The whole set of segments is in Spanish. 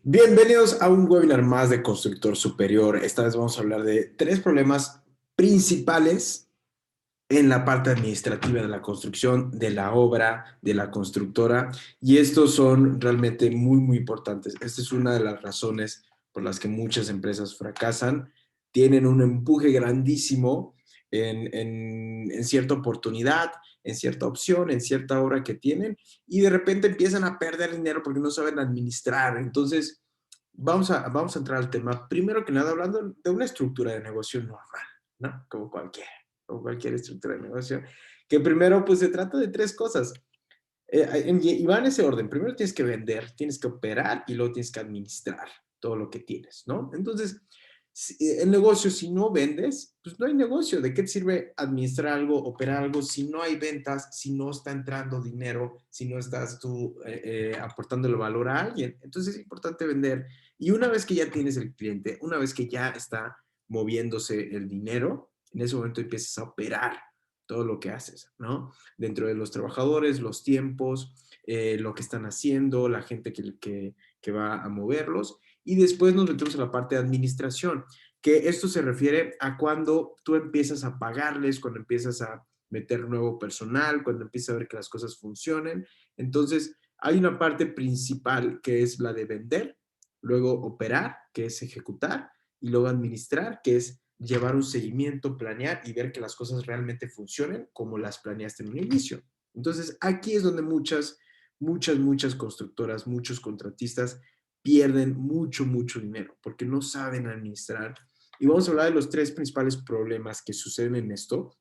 Bienvenidos a un webinar más de Constructor Superior. Esta vez vamos a hablar de tres problemas principales en la parte administrativa de la construcción, de la obra, de la constructora. Y estos son realmente muy importantes. Esta es una de las razones por las que muchas empresas fracasan. Tienen un empuje grandísimo en cierta oportunidad, en cierta opción, en cierta obra que tienen, y de repente empiezan a perder dinero porque no saben administrar. Entonces, vamos a entrar al tema. Primero que nada, hablando de una estructura de negocio normal, ¿no? Como cualquier estructura de negocio, que primero, pues, se trata de tres cosas. Y va en ese orden. Primero tienes que vender, tienes que operar y luego tienes que administrar todo lo que tienes, ¿no? Entonces, el negocio, si no vendes, pues no hay negocio. ¿De qué te sirve administrar algo, operar algo, si no hay ventas, si no está entrando dinero, si no estás tú aportándole valor a alguien? Entonces es importante vender. Y una vez que ya tienes el cliente, una vez que ya está moviéndose el dinero, en ese momento empiezas a operar todo lo que haces, ¿no? Dentro de los trabajadores, los tiempos, lo que están haciendo, la gente que va a moverlos. Y después nos metemos a la parte de administración, que esto se refiere a cuando tú empiezas a pagarles, cuando empiezas a meter nuevo personal, cuando empiezas a ver que las cosas funcionen. Entonces, hay una parte principal que es la de vender, luego operar, que es ejecutar, y luego administrar, que es llevar un seguimiento, planear y ver que las cosas realmente funcionen como las planeaste en un inicio. Entonces, aquí es donde muchas constructoras, muchos contratistas pierden mucho dinero porque no saben administrar. Y vamos a hablar de los tres principales problemas que suceden en esto,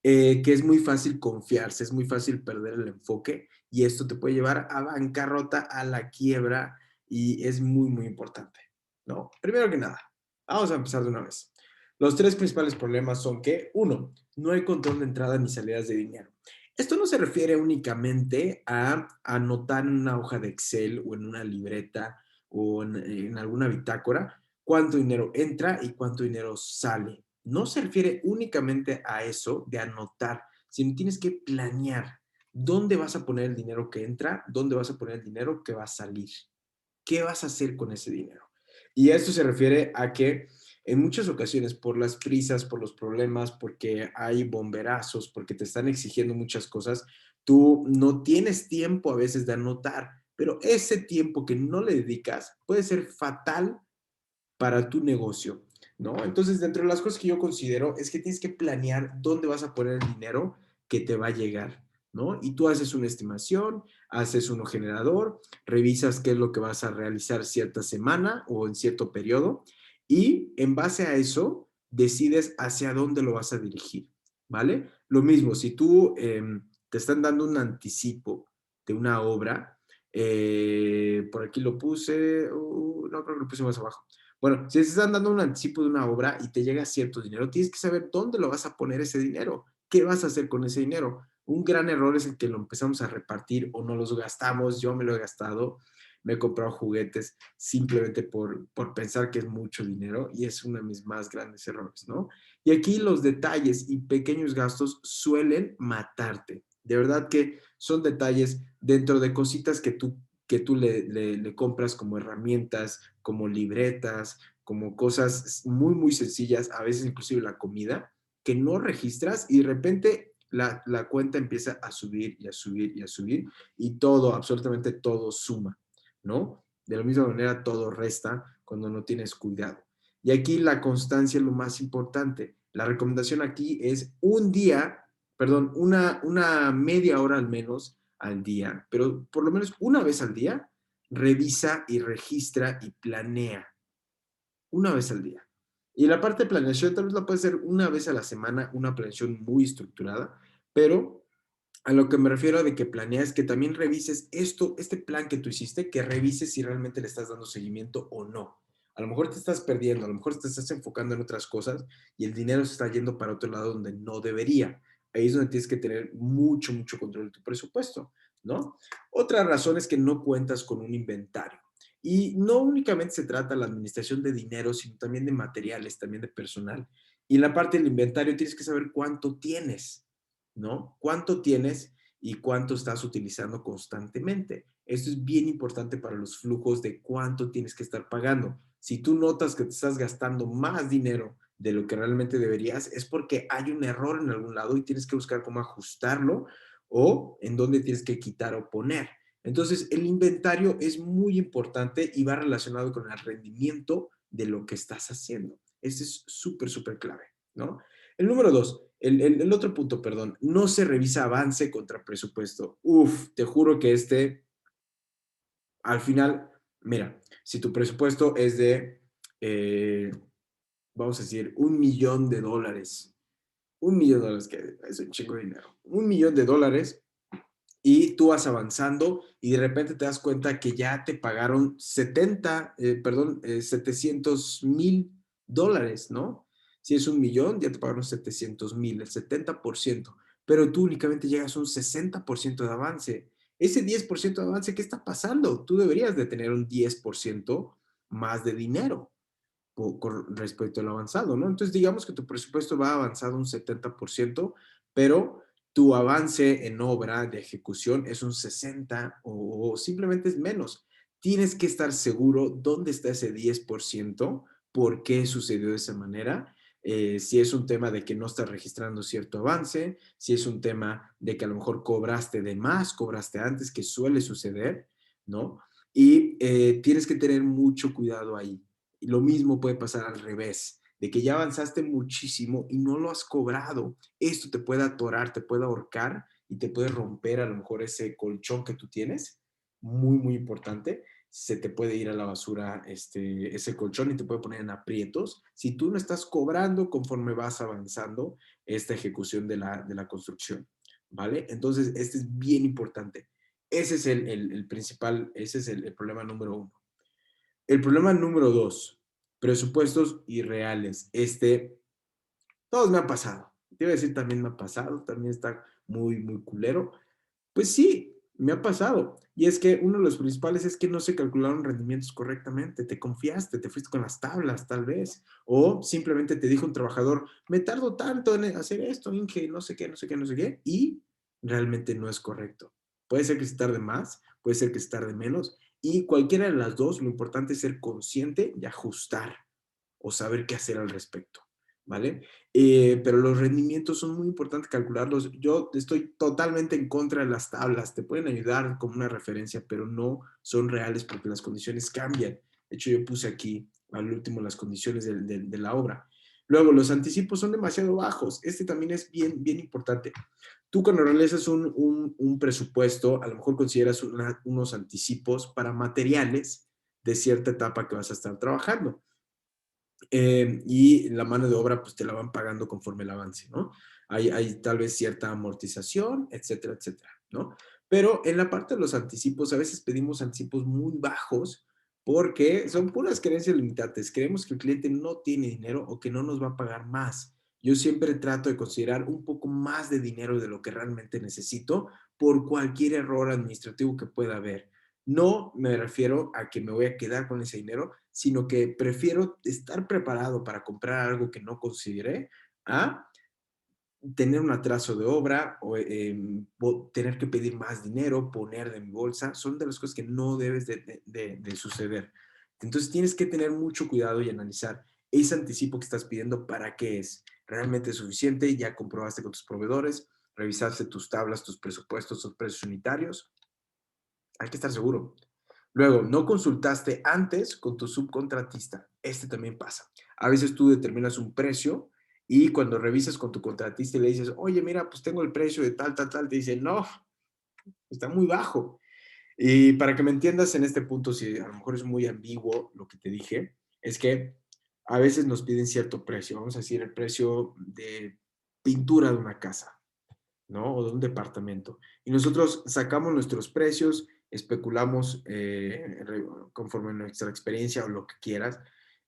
que es muy fácil confiarse, es muy fácil perder el enfoque y esto te puede llevar a bancarrota, a la quiebra y es muy importante, ¿no? Primero que nada, vamos a empezar de una vez. Los tres principales problemas son que, uno, no hay control de entrada ni salidas de dinero. Esto no se refiere únicamente a anotar en una hoja de Excel o en una libreta o en alguna bitácora cuánto dinero entra y cuánto dinero sale. No se refiere únicamente a eso de anotar, sino tienes que planear dónde vas a poner el dinero que entra, dónde vas a poner el dinero que va a salir. ¿Qué vas a hacer con ese dinero? Y esto se refiere a que en muchas ocasiones, por las prisas, por los problemas, porque hay bomberazos, porque te están exigiendo muchas cosas, tú no tienes tiempo a veces de anotar, pero ese tiempo que no le dedicas puede ser fatal para tu negocio, ¿no? Entonces, dentro de las cosas que yo considero es que tienes que planear dónde vas a poner el dinero que te va a llegar, ¿no? Y tú haces una estimación, haces uno generador, revisas qué es lo que vas a realizar cierta semana o en cierto periodo y en base a eso decides hacia dónde lo vas a dirigir, ¿vale? Lo mismo, si tú te están dando un anticipo de una obra, por aquí lo puse, no creo que lo puse más abajo. Bueno, si te están dando un anticipo de una obra y te llega cierto dinero, tienes que saber dónde lo vas a poner ese dinero. ¿Qué vas a hacer con ese dinero? Un gran error es el que lo empezamos a repartir o no los gastamos. Yo me lo he gastado, me he comprado juguetes simplemente por pensar que es mucho dinero y es uno de mis más grandes errores, ¿no? Y aquí los detalles y pequeños gastos suelen matarte. De verdad que son detalles dentro de cositas que tú le compras como herramientas, como libretas, como cosas muy sencillas, a veces inclusive la comida, que no registras y de repente la cuenta empieza a subir y a subir y a subir y todo, absolutamente todo suma, ¿no? De la misma manera todo resta cuando no tienes cuidado. Y aquí la constancia es lo más importante. La recomendación aquí es un día, perdón, una media hora al menos al día, pero por lo menos una vez al día, revisa y registra y planea una vez al día. Y la parte de planeación tal vez la puedes hacer una vez a la semana, una planeación muy estructurada, pero a lo que me refiero de que planeas, que también revises este plan que tú hiciste, que revises si realmente le estás dando seguimiento o no. A lo mejor te estás perdiendo, a lo mejor te estás enfocando en otras cosas y el dinero se está yendo para otro lado donde no debería. Ahí es donde tienes que tener mucho control de tu presupuesto, ¿no? Otra razón es que no cuentas con un inventario. Y no únicamente se trata de la administración de dinero, sino también de materiales, también de personal. Y en la parte del inventario tienes que saber cuánto tienes, ¿no? ¿Cuánto tienes y cuánto estás utilizando constantemente? Esto es bien importante para los flujos de cuánto tienes que estar pagando. Si tú notas que te estás gastando más dinero de lo que realmente deberías, es porque hay un error en algún lado y tienes que buscar cómo ajustarlo o en dónde tienes que quitar o poner. Entonces, el inventario es muy importante y va relacionado con el rendimiento de lo que estás haciendo. Ese es súper, súper clave, ¿no? El número dos, el otro punto, perdón, no se revisa avance contra presupuesto. Uf, te juro que al final, mira, si tu presupuesto es de, eh, vamos a decir, $1,000,000, $1,000,000, que es un chingo de dinero, $1,000,000, y tú vas avanzando y de repente te das cuenta que ya te pagaron 700,000 dólares, ¿no? Si es 1,000,000, ya te pagaron 700,000, el 70%, pero tú únicamente llegas a un 60% de avance. Ese 10% de avance, ¿qué está pasando? Tú deberías de tener un 10% más de dinero con respecto al avanzado, ¿no? Entonces, digamos que tu presupuesto va avanzado un 70%, pero tu avance en obra de ejecución es un 60 o simplemente es menos. Tienes que estar seguro dónde está ese 10%, por qué sucedió de esa manera, si es un tema de que no estás registrando cierto avance, si es un tema de que a lo mejor cobraste de más, cobraste antes, que suele suceder, ¿no? Y tienes que tener mucho cuidado ahí. Y lo mismo puede pasar al revés, de que ya avanzaste muchísimo y no lo has cobrado. Esto te puede atorar, te puede ahorcar y te puede romper a lo mejor ese colchón que tú tienes. Muy, muy importante. Se te puede ir a la basura ese colchón y te puede poner en aprietos si tú no estás cobrando conforme vas avanzando esta ejecución de la construcción. ¿Vale? Entonces, este es bien importante. Ese es el principal, ese es el problema número uno. El problema número dos, presupuestos irreales. Todos me ha pasado. Te iba a decir también me ha pasado, también está muy, muy culero. Pues sí, me ha pasado. Y es que uno de los principales es que no se calcularon rendimientos correctamente. Te confiaste, te fuiste con las tablas, tal vez. O simplemente te dijo un trabajador, me tardo tanto en hacer esto, Inge, no sé qué, no sé qué, no sé qué. Y realmente no es correcto. Puede ser que se tarde más, puede ser que se tarde menos. Y cualquiera de las dos, lo importante es ser consciente y ajustar o saber qué hacer al respecto. ¿Vale? Pero los rendimientos son muy importantes calcularlos. Yo estoy totalmente en contra de las tablas. Te pueden ayudar como una referencia, pero no son reales porque las condiciones cambian. De hecho, yo puse aquí al último las condiciones de la obra. Luego, los anticipos son demasiado bajos. Este también es bien, bien importante. Tú cuando realizas un presupuesto, a lo mejor consideras unos anticipos para materiales de cierta etapa que vas a estar trabajando. Y la mano de obra pues te la van pagando conforme el avance, ¿no? Hay tal vez cierta amortización, etcétera, etcétera, ¿no? Pero en la parte de los anticipos, a veces pedimos anticipos muy bajos porque son puras creencias limitantes. Creemos que el cliente no tiene dinero o que no nos va a pagar más. Yo siempre trato de considerar un poco más de dinero de lo que realmente necesito por cualquier error administrativo que pueda haber. No me refiero a que me voy a quedar con ese dinero, sino que prefiero estar preparado para comprar algo que no consideré a tener un atraso de obra o tener que pedir más dinero, poner de mi bolsa. Son de las cosas que no debes de suceder. Entonces tienes que tener mucho cuidado y analizar ese anticipo que estás pidiendo para qué es. ¿Realmente es suficiente? ¿Ya comprobaste con tus proveedores? ¿Revisaste tus tablas, tus presupuestos, tus precios unitarios? Hay que estar seguro. Luego, no consultaste antes con tu subcontratista. Este también pasa. A veces tú determinas un precio y cuando revisas con tu contratista y le dices, oye, mira, pues tengo el precio de tal, tal, tal, te dice, no, está muy bajo. Y para que me entiendas en este punto, si a lo mejor es muy ambiguo lo que te dije, es que a veces nos piden cierto precio. Vamos a decir el precio de pintura de una casa, ¿no? O de un departamento. Y nosotros sacamos nuestros precios, especulamos conforme a nuestra experiencia o lo que quieras,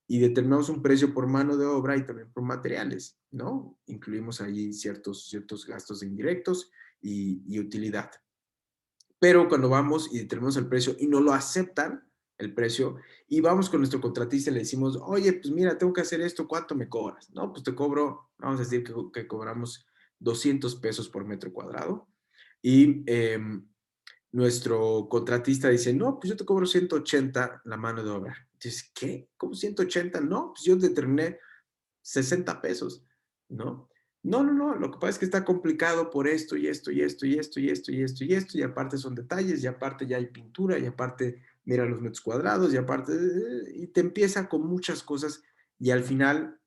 y determinamos un precio por mano de obra y también por materiales, ¿no? Incluimos allí ciertos gastos indirectos y utilidad. Pero cuando vamos y determinamos el precio y no lo aceptan, el precio, y vamos con nuestro contratista y le decimos, oye, pues mira, tengo que hacer esto, ¿cuánto me cobras? No, pues te cobro, vamos a decir que cobramos 200 pesos por metro cuadrado. Y nuestro contratista dice, no, pues yo te cobro 180 la mano de obra. Entonces, ¿qué? ¿Cómo 180? No, pues yo determiné 60 pesos, ¿no? No, no, no, lo que pasa es que está complicado por esto y esto y esto y esto y esto y esto y esto, y aparte son detalles, y aparte ya hay pintura, y aparte mira los metros cuadrados, y aparte, y te empieza con muchas cosas, y al final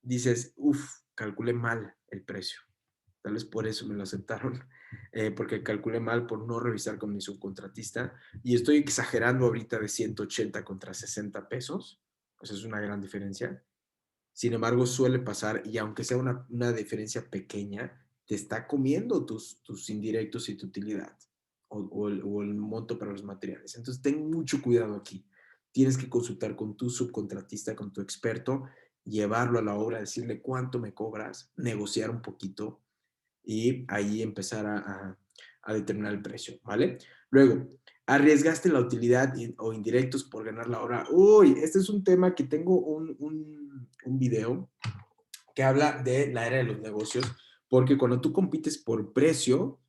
dices, uff, calculé mal el precio. Tal vez por eso me lo aceptaron, porque calculé mal por no revisar con mi subcontratista, y estoy exagerando ahorita de 180 contra 60 pesos, pues es una gran diferencia. Sin embargo, suele pasar, y aunque sea una diferencia pequeña, te está comiendo tus indirectos y tu utilidad, o el monto para los materiales. Entonces, ten mucho cuidado aquí. Tienes que consultar con tu subcontratista, con tu experto, llevarlo a la obra, decirle cuánto me cobras, negociar un poquito y ahí empezar a determinar el precio, ¿vale? Luego, arriesgaste la utilidad o indirectos por ganar la hora. Uy, este es un tema que tengo un video que habla de la era de los negocios, porque cuando tú compites por precio,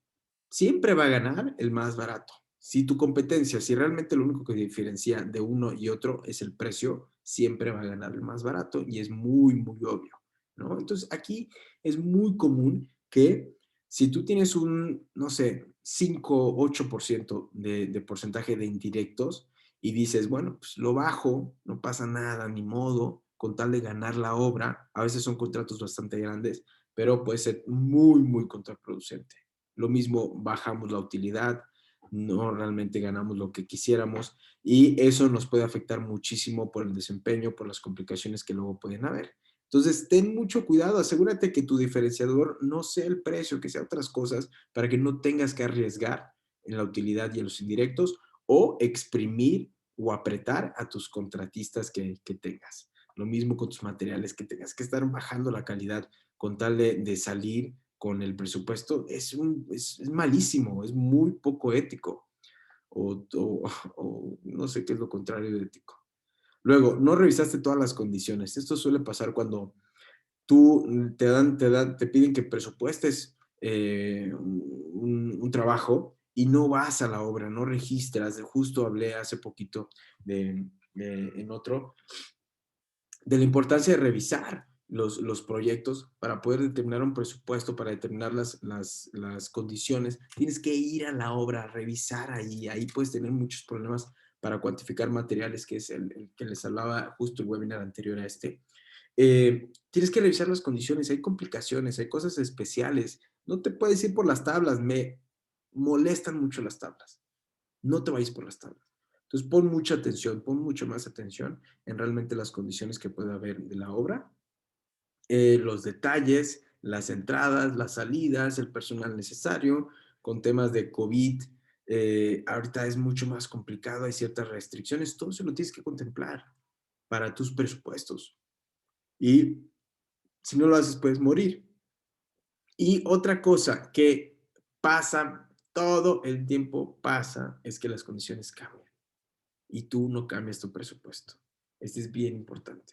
siempre va a ganar el más barato. Si tu competencia, si realmente lo único que diferencia de uno y otro es el precio, siempre va a ganar el más barato y es muy, muy obvio, ¿no? Entonces aquí es muy común que si tú tienes un, no sé, 5, 8% de porcentaje de indirectos y dices, bueno, pues lo bajo, no pasa nada, ni modo, con tal de ganar la obra, a veces son contratos bastante grandes, pero puede ser muy, muy contraproducente. Lo mismo, bajamos la utilidad, no realmente ganamos lo que quisiéramos y eso nos puede afectar muchísimo por el desempeño, por las complicaciones que luego pueden haber. Entonces, ten mucho cuidado, asegúrate que tu diferenciador no sea el precio, que sea otras cosas, para que no tengas que arriesgar en la utilidad y en los indirectos o exprimir o apretar a tus contratistas que tengas. Lo mismo con tus materiales, que tengas que estar bajando la calidad con tal de salir con el presupuesto, es malísimo, es muy poco ético. O no sé qué es lo contrario de ético. Luego, no revisaste todas las condiciones. Esto suele pasar cuando tú te piden que presupuestes un trabajo y no vas a la obra, no registras. Justo hablé hace poquito en otro de la importancia de revisar los proyectos para poder determinar un presupuesto, para determinar las condiciones. Tienes que ir a la obra, revisar ahí. Ahí puedes tener muchos problemas para cuantificar materiales, que es el que les hablaba justo el webinar anterior a este. Tienes que revisar las condiciones, hay complicaciones, hay cosas especiales. No te puedes ir por las tablas, me molestan mucho las tablas. No te vayas por las tablas. Entonces pon mucha atención, pon mucho más atención en realmente las condiciones que puede haber de la obra, los detalles, las entradas, las salidas, el personal necesario, con temas de COVID. Ahorita es mucho más complicado, hay ciertas restricciones, todo eso lo tienes que contemplar para tus presupuestos. Y si no lo haces, puedes morir. Y otra cosa que pasa, todo el tiempo pasa, es que las condiciones cambian y tú no cambias tu presupuesto. Este es bien importante.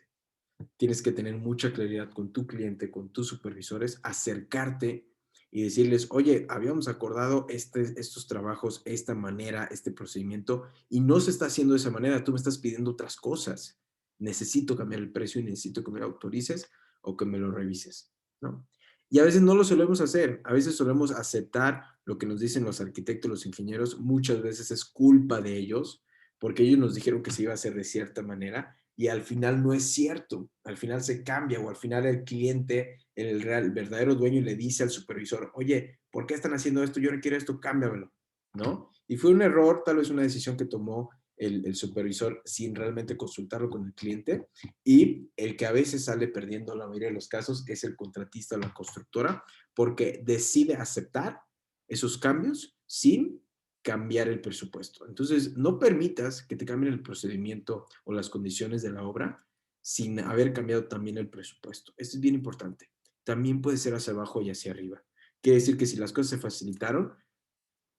Tienes que tener mucha claridad con tu cliente, con tus supervisores, acercarte y decirles, oye, habíamos acordado estos trabajos, esta manera, este procedimiento, y no se está haciendo de esa manera, tú me estás pidiendo otras cosas. Necesito cambiar el precio y necesito que me lo autorices o que me lo revises, ¿no? Y a veces no lo solemos hacer, a veces solemos aceptar lo que nos dicen los arquitectos, los ingenieros, muchas veces es culpa de ellos, porque ellos nos dijeron que se iba a hacer de cierta manera y al final no es cierto, al final se cambia o al final el cliente, el verdadero dueño le dice al supervisor, oye, ¿por qué están haciendo esto? Yo no quiero esto, cámbiamelo, ¿no? Y fue un error, tal vez una decisión que tomó el supervisor sin realmente consultarlo con el cliente y el que a veces sale perdiendo la mayoría de los casos es el contratista o la constructora porque decide aceptar esos cambios sin cambiar el presupuesto. Entonces, no permitas que te cambien el procedimiento o las condiciones de la obra sin haber cambiado también el presupuesto. Esto es bien importante. También puede ser hacia abajo y hacia arriba. Quiere decir que si las cosas se facilitaron,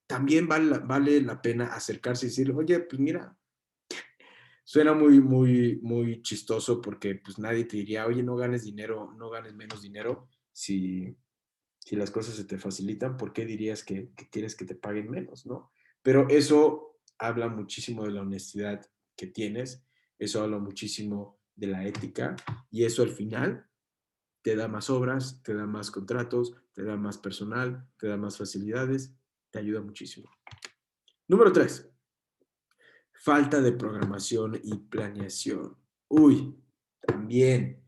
también vale la pena acercarse y decir, oye, pues mira, suena muy, muy, muy chistoso porque pues nadie te diría, oye, no ganes dinero, no ganes menos dinero si las cosas se te facilitan, ¿por qué dirías que quieres que te paguen menos, no? Pero eso habla muchísimo de la honestidad que tienes, eso habla muchísimo de la ética y eso al final te da más obras, te da más contratos, te da más personal, te da más facilidades, te ayuda muchísimo. Número 3, falta de programación y planeación. Uy, también,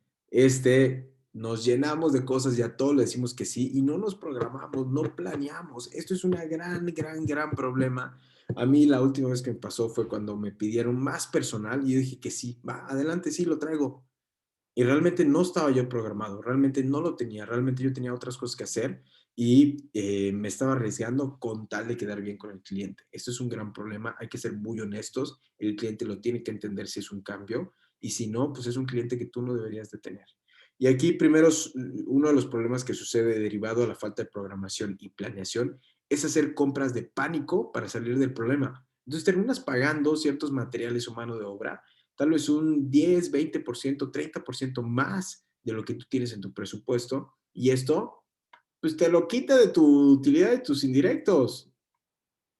nos llenamos de cosas y a todos le decimos que sí y no nos programamos, no planeamos. Esto es una gran problema. A mí la última vez que me pasó fue cuando me pidieron más personal y yo dije que sí, va, adelante, sí, lo traigo. Y realmente no estaba yo programado, realmente no lo tenía, realmente yo tenía otras cosas que hacer y me estaba arriesgando con tal de quedar bien con el cliente. Esto es un gran problema, hay que ser muy honestos, el cliente lo tiene que entender si es un cambio y si no, pues es un cliente que tú no deberías de tener. Y aquí primero, uno de los problemas que sucede derivado a la falta de programación y planeación es hacer compras de pánico para salir del problema. Entonces terminas pagando ciertos materiales o mano de obra tal vez un 10, 20%, 30% más de lo que tú tienes en tu presupuesto y esto pues te lo quita de tu utilidad de tus indirectos.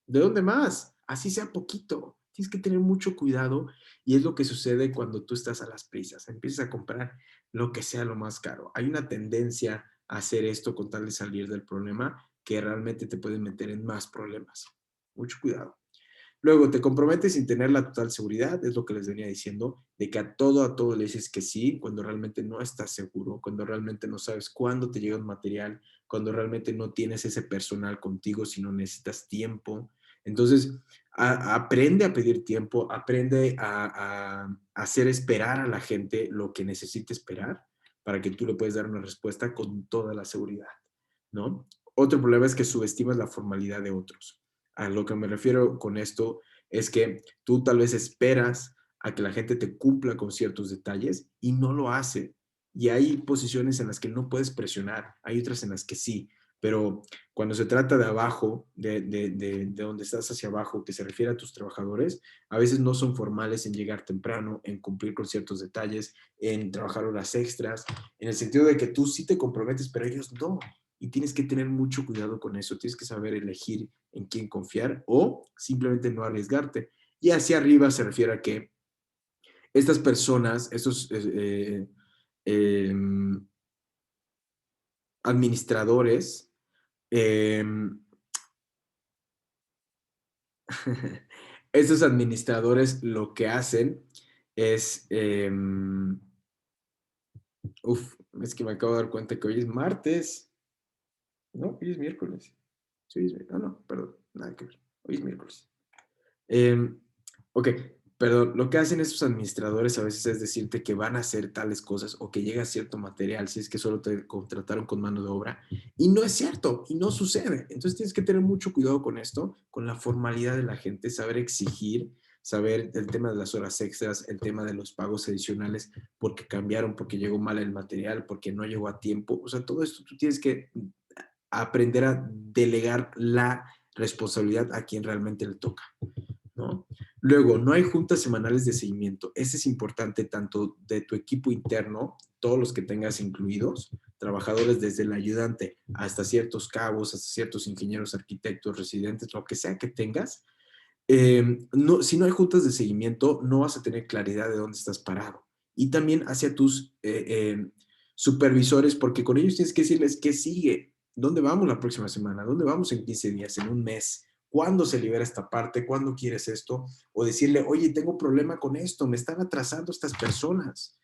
¿De dónde más? Así sea poquito. Tienes que tener mucho cuidado y es lo que sucede cuando tú estás a las prisas. Empiezas a comprar lo que sea lo más caro. Hay una tendencia a hacer esto con tal de salir del problema que realmente te puede meter en más problemas. Mucho cuidado. Luego, te comprometes sin tener la total seguridad, es lo que les venía diciendo, de que a todo le dices que sí, cuando realmente no estás seguro, cuando realmente no sabes cuándo te llega un material, cuando realmente no tienes ese personal contigo, sino necesitas tiempo. Entonces, aprende a pedir tiempo, aprende a hacer esperar a la gente lo que necesite esperar para que tú le puedas dar una respuesta con toda la seguridad, ¿no? Otro problema es que subestimas la formalidad de otros. A lo que me refiero con esto es que tú tal vez esperas a que la gente te cumpla con ciertos detalles y no lo hace. Y hay posiciones en las que no puedes presionar, hay otras en las que sí, pero cuando se trata de abajo, de donde estás hacia abajo, que se refiere a tus trabajadores, a veces no son formales en llegar temprano, en cumplir con ciertos detalles, en trabajar horas extras, en el sentido de que tú sí te comprometes, pero ellos no. Y tienes que tener mucho cuidado con eso, tienes que saber elegir en quién confiar o simplemente no arriesgarte. Y hacia arriba se refiere a que estas personas, estos eh, administradores, eh, estos administradores lo que hacen es, es que me acabo de dar cuenta que hoy es martes, no, hoy es miércoles. Sí, no, perdón, nada que ver, hoy es miércoles. Eh, ok, perdón, lo que hacen estos administradores a veces es decirte que van a hacer tales cosas o que llega cierto material si es que solo te contrataron con mano de obra y no es cierto y no sucede. Entonces tienes que tener mucho cuidado con esto, con la formalidad de la gente, saber exigir, saber el tema de las horas extras, el tema de los pagos adicionales porque cambiaron, porque llegó mal el material, porque no llegó a tiempo. O sea, todo esto tú tienes que aprender a delegar la responsabilidad a quien realmente le toca, ¿no? Luego, no hay juntas semanales de seguimiento. Ese es importante tanto de tu equipo interno, todos los que tengas incluidos, trabajadores desde el ayudante hasta ciertos cabos, hasta ciertos ingenieros, arquitectos, residentes, lo que sea que tengas. No, si no hay juntas de seguimiento, no vas a tener claridad de dónde estás parado. Y también hacia tus supervisores, porque con ellos tienes que decirles qué sigue, dónde vamos la próxima semana, dónde vamos en 15 días, en un mes, cuándo se libera esta parte, cuándo quieres esto, o decirle, oye, tengo problema con esto, me están atrasando estas personas.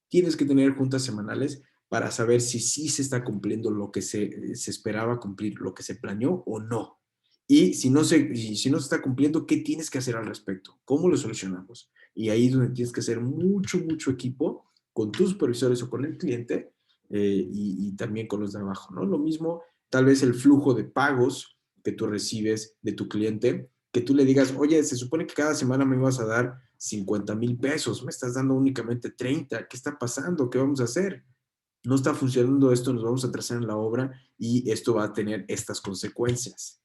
Tienes que tener juntas semanales para saber si sí se está cumpliendo lo que se esperaba cumplir, lo que se planeó o no. Y si no se está cumpliendo, ¿qué tienes que hacer al respecto? ¿Cómo lo solucionamos? Y ahí es donde tienes que hacer mucho equipo con tus supervisores o con el cliente y también con los de abajo, ¿no? Lo mismo, tal vez el flujo de pagos que tú recibes de tu cliente, que tú le digas, oye, se supone que cada semana me vas a dar 50,000 pesos, me estás dando únicamente 30, ¿qué está pasando? ¿Qué vamos a hacer? No está funcionando esto, nos vamos a atrasar en la obra y esto va a tener estas consecuencias.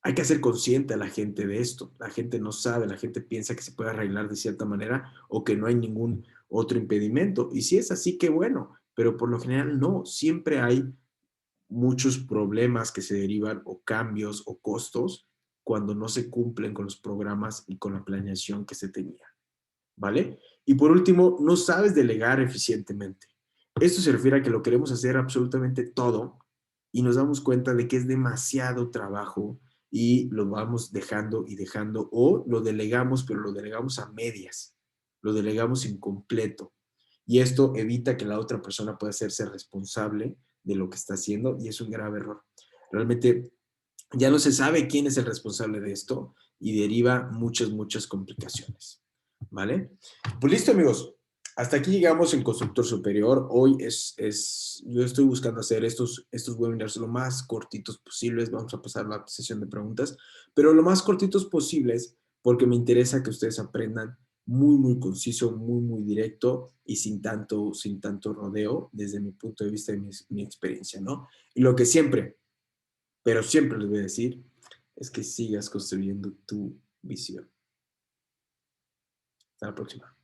Hay que hacer consciente a la gente de esto. La gente no sabe, la gente piensa que se puede arreglar de cierta manera o que no hay ningún otro impedimento. Y si es así, qué bueno, pero por lo general no. Siempre hay muchos problemas que se derivan o cambios o costos cuando no se cumplen con los programas y con la planeación que se tenía, ¿vale? Y por último, no sabes delegar eficientemente. Esto se refiere a que lo queremos hacer absolutamente todo y nos damos cuenta de que es demasiado trabajo y lo vamos dejando y dejando, o lo delegamos, pero lo delegamos a medias, lo delegamos incompleto. Y esto evita que la otra persona pueda hacerse responsable de lo que está haciendo y es un grave error. Realmente ya no se sabe quién es el responsable de esto y deriva muchas, muchas complicaciones. ¿Vale? Pues listo, amigos. Hasta aquí llegamos en Constructor Superior. Hoy yo estoy buscando hacer estos webinars lo más cortitos posibles. Vamos a pasar la sesión de preguntas, pero lo más cortitos posibles porque me interesa que ustedes aprendan muy, muy conciso, muy, muy directo y sin tanto rodeo desde mi punto de vista y mi experiencia, ¿no? Y lo que siempre, pero siempre les voy a decir, es que sigas construyendo tu visión. Hasta la próxima.